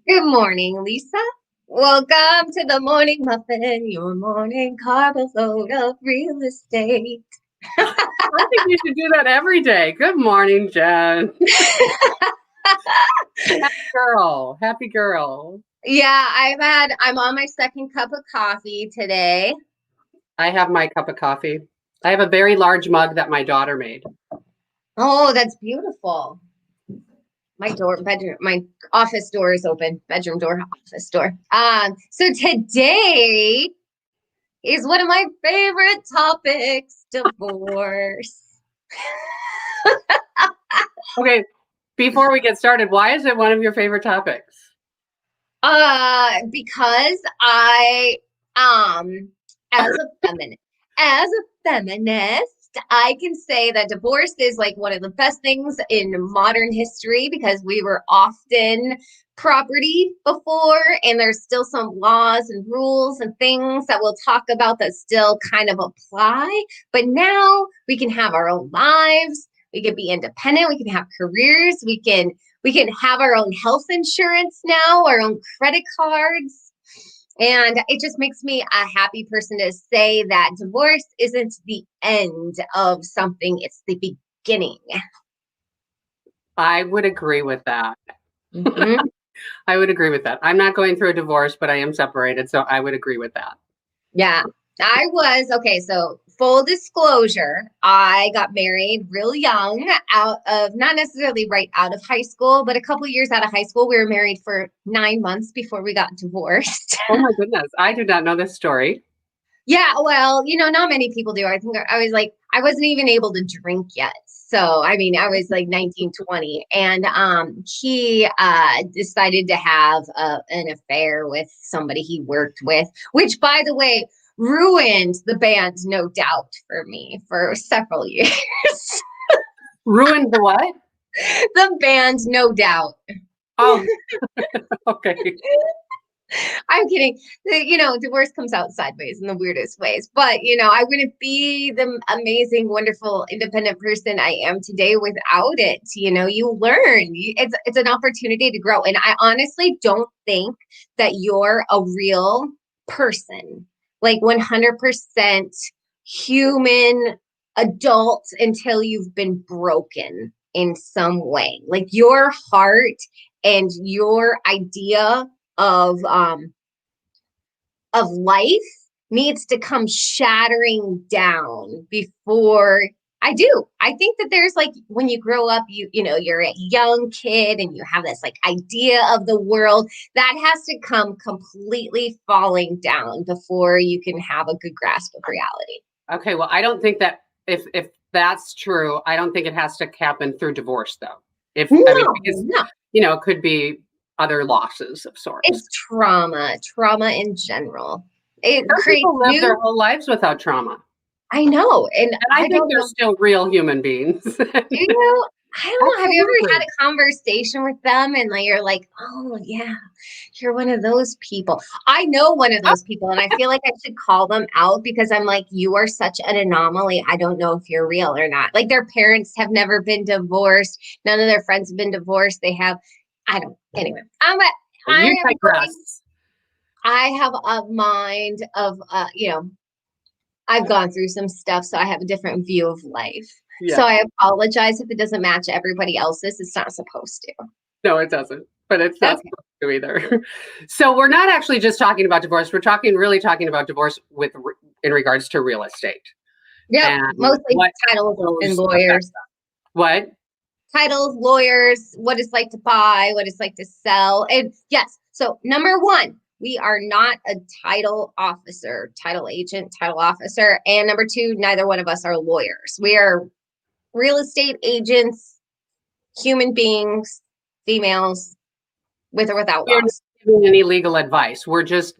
Good morning, Lisa. Welcome to the Morning Muffin, your morning carb load of real estate. I think you should do that every day. Good morning, Jen. Happy girl. Happy girl. Yeah, I'm on my second cup of coffee today. I have my cup of coffee. I have a very large mug that my daughter made. Oh, that's beautiful. My office door is open. Bedroom door, office door. So today is one of my favorite topics, divorce. Okay, before we get started, why is it one of your favorite topics? Because I, as as a feminist, I can say that divorce is like one of the best things in modern history because we were often property before, and there's still some laws and rules and things that we'll talk about that still kind of apply. But now we can have our own lives. We can be independent. We can have careers. We can have our own health insurance now, our own credit cards. And it just makes me a happy person to say that divorce isn't the end of something, it's the beginning. I would agree with that. Mm-hmm. I would agree with that. I'm not going through a divorce, but I am separated, so I would agree with that. Yeah, okay. So, full disclosure, I got married real young, out of not necessarily right out of high school, but a couple years out of high school. We were married for 9 months before we got divorced. Oh my goodness. I did not know this story. Yeah, well, not many people do. I think I was like, I wasn't even able to drink yet. So, I mean, I was like 19, 20. And he decided to have an affair with somebody he worked with, which, by the way, ruined the band, no doubt, for me for several years. Ruined the what? The band, no doubt. Oh, okay. I'm kidding. Divorce comes out sideways in the weirdest ways. But, I wouldn't be the amazing, wonderful, independent person I am today without it. You learn. It's an opportunity to grow. And I honestly don't think that you're a real person, like 100% human adult until you've been broken in some way. Like your heart and your idea of life needs to come shattering down before I think that there's like when you grow up, you're a young kid and you have this like idea of the world that has to come completely falling down before you can have a good grasp of reality. Okay, well, I don't think that if that's true, I don't think it has to happen through divorce though. Because No, it could be other losses of sorts. it's trauma in general. It Some creates people live their whole lives without trauma. I know, and I I think don't they're know. still real human beings. I don't know. Have you ever had Absolutely. a conversation with them and like you're like, oh yeah, you're one of those people. I know one of those people, and I feel like I should call them out because I'm like, you are such an anomaly. I don't know if you're real or not. Like their parents have never been divorced. None of their friends have been divorced. I don't. Anyway, You digress. I have a mind of I've gone through some stuff, so I have a different view of life. Yeah. So I apologize if it doesn't match everybody else's. It's not supposed to. No, it doesn't. But it's not Okay. supposed to either. So we're not actually just talking about divorce. We're really talking about divorce in regards to real estate. Yep. And Mostly what titles and those lawyers. what? Titles, lawyers, what it's like to buy, what it's like to sell. And yes, so number one, we are not a title officer, title agent, title officer. And number two, neither one of us are lawyers. We are real estate agents, human beings, females, with or without We're not laws. giving any legal advice. We're just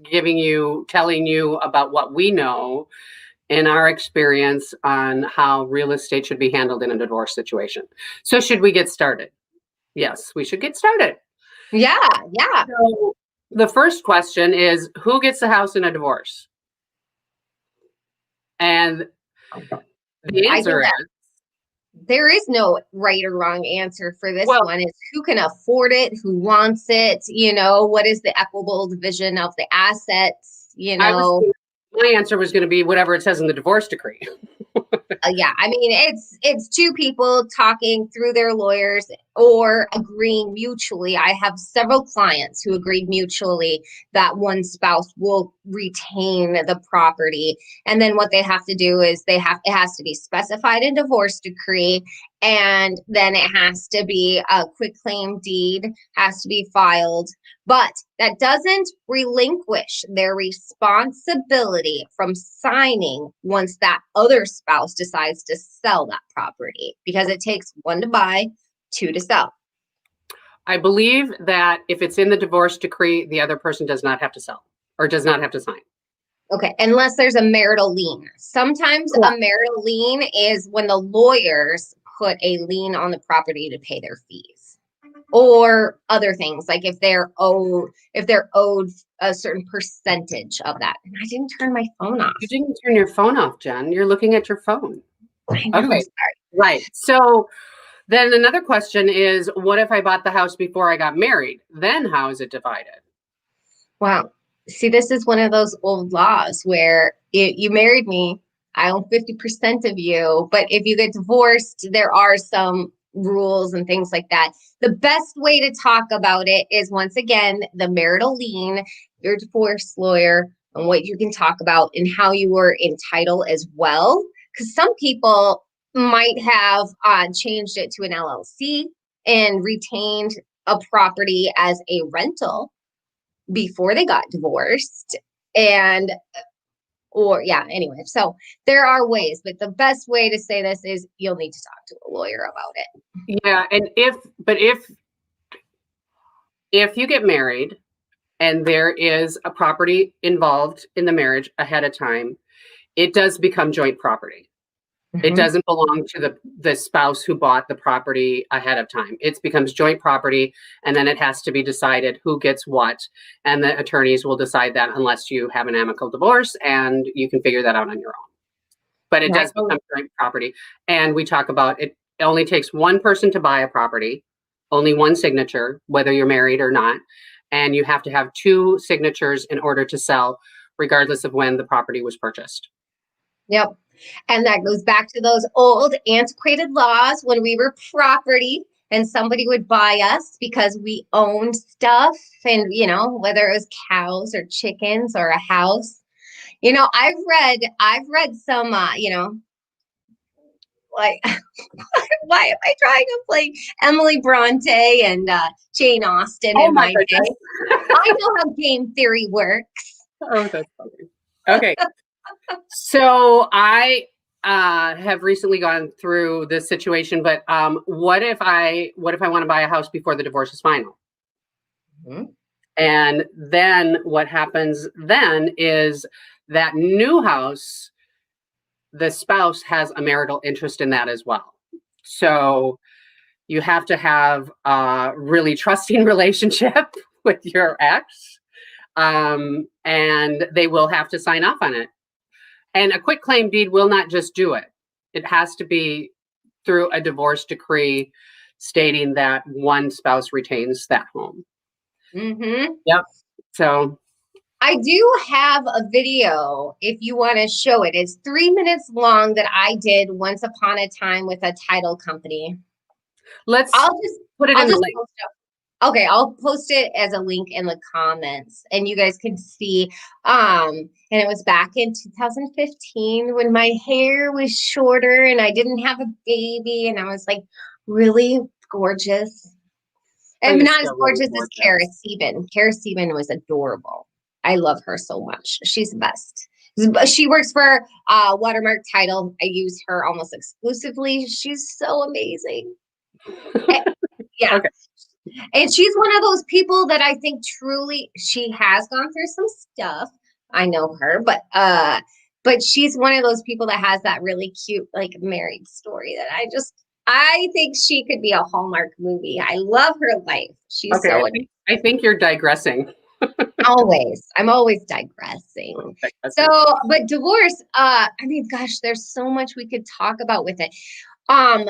telling you about what we know in our experience on how real estate should be handled in a divorce situation. So should we get started? Yes, we should get started. Yeah. So the first question is, who gets the house in a divorce? And the answer is there is no right or wrong answer for this Well, one. It's who can afford it, who wants it, what is the equitable division of the assets, I was my answer was going to be whatever it says in the divorce decree. yeah, I mean it's two people talking through their lawyers or agreeing mutually. I have several clients who agreed mutually that one spouse will retain the property, and then what they have to do is it has to be specified in divorce decree, and then it has to be a quit claim deed has to be filed, but that doesn't relinquish their responsibility from signing once that other spouse decides to sell that property, because it takes one to buy, two to sell. I believe that if it's in the divorce decree, the other person does not have to sell or does not have to sign. Okay, unless there's a marital lien. Sometimes Yeah. a marital lien is when the lawyers put a lien on the property to pay their fees. Or other things, like if they're owed a certain percentage of that. And I didn't turn my phone off. You didn't turn your phone off, Jen. You're looking at your phone. I know, Okay. I'm sorry. Right. So then another question is, what if I bought the house before I got married? Then how is it divided? Wow. See, this is one of those old laws where you married me, I own 50% of you, but if you get divorced, there are some rules and things like that. The best way to talk about it is, once again, the marital lien, your divorce lawyer, and what you can talk about and how you were entitled as well. Because some people might have changed it to an LLC and retained a property as a rental before they got divorced. And or yeah, anyway, so there are ways, but the best way to say this is you'll need to talk to a lawyer about it. Yeah, and if you get married and there is a property involved in the marriage ahead of time, it does become joint property. It doesn't belong to the spouse who bought the property ahead of time. It becomes joint property, and then it has to be decided who gets what, and the attorneys will decide that unless you have an amicable divorce, and you can figure that out on your own. But it does become joint property, and we talk about it. It only takes one person to buy a property, only one signature, whether you're married or not, and you have to have two signatures in order to sell, regardless of when the property was purchased. Yep. And that goes back to those old antiquated laws when we were property and somebody would buy us because we owned stuff, and whether it was cows or chickens or a house. I've read some like why am I trying to play Emily Bronte and Jane Austen Oh in my my goodness. day? I know how game theory works. Oh, that's funny. Okay. So I have recently gone through this situation, but what if I want to buy a house before the divorce is final? Mm-hmm. And then what happens then is that new house, the spouse has a marital interest in that as well. So you have to have a really trusting relationship with your ex, and they will have to sign off on it. And a quit claim deed will not just do it. It has to be through a divorce decree stating that one spouse retains that home. Mm-hmm. Yep. So I do have a video if you want to show it. It's 3 minutes long that I did once upon a time with a title company. let's I'll just put it I'll in the just link. post it. Okay, I'll post it as a link in the comments and you guys can see. And it was back in 2015 when my hair was shorter and I didn't have a baby and I was like really gorgeous. Oh, And you're not as still really gorgeous as Kara gorgeous. Sieben. Kara Sieben was adorable. I love her so much. She's the best. She works for Watermark Title. I use her almost exclusively. She's so amazing. Yeah. Okay. And she's one of those people that I think truly she has gone through some stuff. I know her, but she's one of those people that has that really cute like married story that I think she could be a Hallmark movie. I love her life. She's Okay. so I think you're digressing. always. I'm always digressing. So, but divorce, I mean, gosh, there's so much we could talk about with it. Um,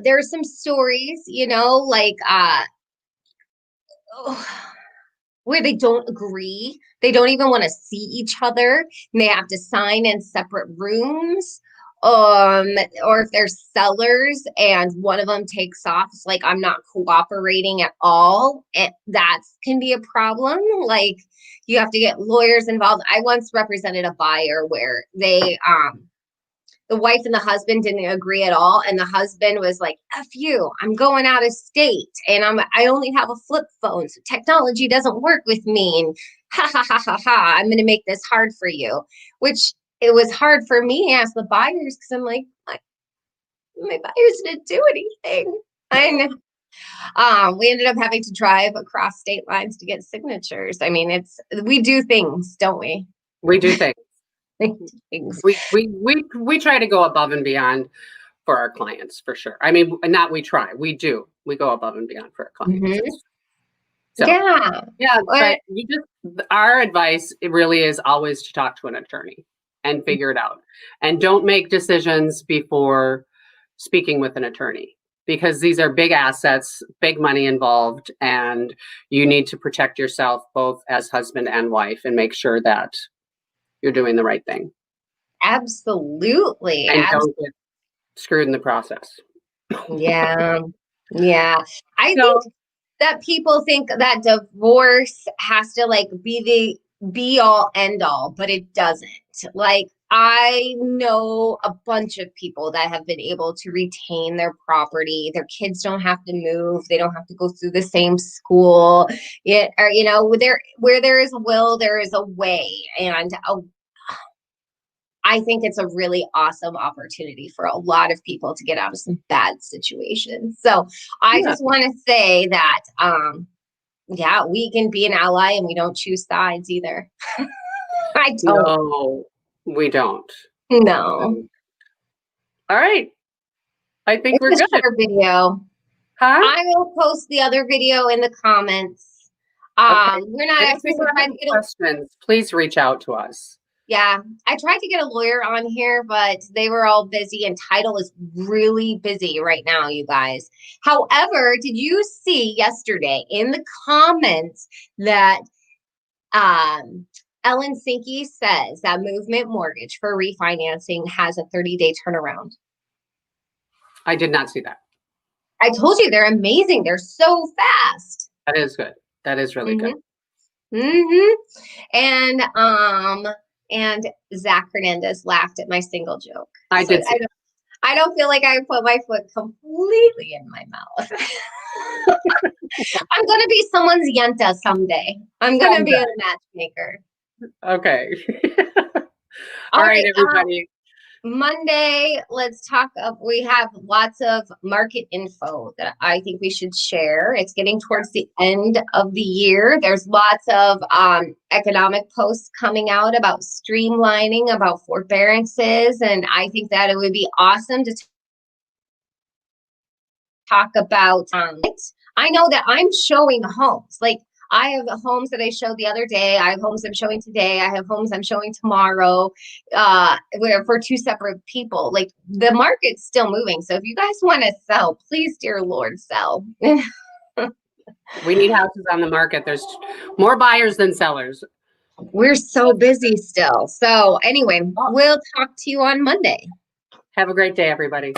there are some stories, like where they don't agree. They don't even want to see each other, and they have to sign in separate rooms. Um, or if they're sellers and one of them takes off, it's like I'm not cooperating at all. That can be a problem. Like you have to get lawyers involved. I once represented a buyer where the wife and the husband didn't agree at all, and the husband was like, "F you, I'm going out of state, and I only have a flip phone, so technology doesn't work with me." And ha ha ha ha ha, I'm going to make this hard for you. Which it was hard for me as the buyers because I'm like, my buyers didn't do anything. And we ended up having to drive across state lines to get signatures. I mean, we do things, don't we? We do things. Things. We try to go above and beyond for our clients, for sure. I mean, not we try, we do. We go above and beyond for our clients. Mm-hmm. So, Yeah. but our advice, it really is always to talk to an attorney and figure it out. And don't make decisions before speaking with an attorney, because these are big assets, big money involved, and you need to protect yourself both as husband and wife and make sure that you're doing the right thing. Absolutely. And don't get screwed in the process. Yeah. Yeah. I So, think that people think that divorce has to like be the be all end all, but it doesn't. Like I know a bunch of people that have been able to retain their property. Their kids don't have to move. They don't have to go through the same school. Yet, or where there is a will, there is a way. And I think it's a really awesome opportunity for a lot of people to get out of some bad situations. So I yeah, just want to say that, yeah, we can be an ally and we don't choose sides either. I don't. no, we don't. No. All right. I think It's we're a good. short video. Huh? I will post the other video in the comments. Okay. We're not And if experts. you have any questions, please reach out to us. Yeah, I tried to get a lawyer on here, but they were all busy, and title is really busy right now, you guys. However, did you see yesterday in the comments that Ellen Sinke says that Movement Mortgage for refinancing has a 30-day turnaround? I did not see that. I told you they're amazing. They're so fast. That is good. That is really good. Mm-hmm. And Zach Hernandez laughed at my single joke. I So did see I don't feel like I put my foot completely in my mouth. I'm gonna be someone's yenta someday. I'm gonna be a matchmaker. Okay. All All right, right, everybody. Monday, let's talk up. We have lots of market info that I think we should share. It's getting towards the end of the year. There's lots of economic posts coming out about streamlining, about forbearances, and I think that it would be awesome to talk about. I know that I'm showing homes. Like I have homes that I showed the other day. I have homes I'm showing today. I have homes I'm showing tomorrow. Where for two separate people. Like the market's still moving. So if you guys want to sell, please, dear Lord, sell. We need houses on the market. There's more buyers than sellers. We're so busy still. So anyway, we'll talk to you on Monday. Have a great day, everybody.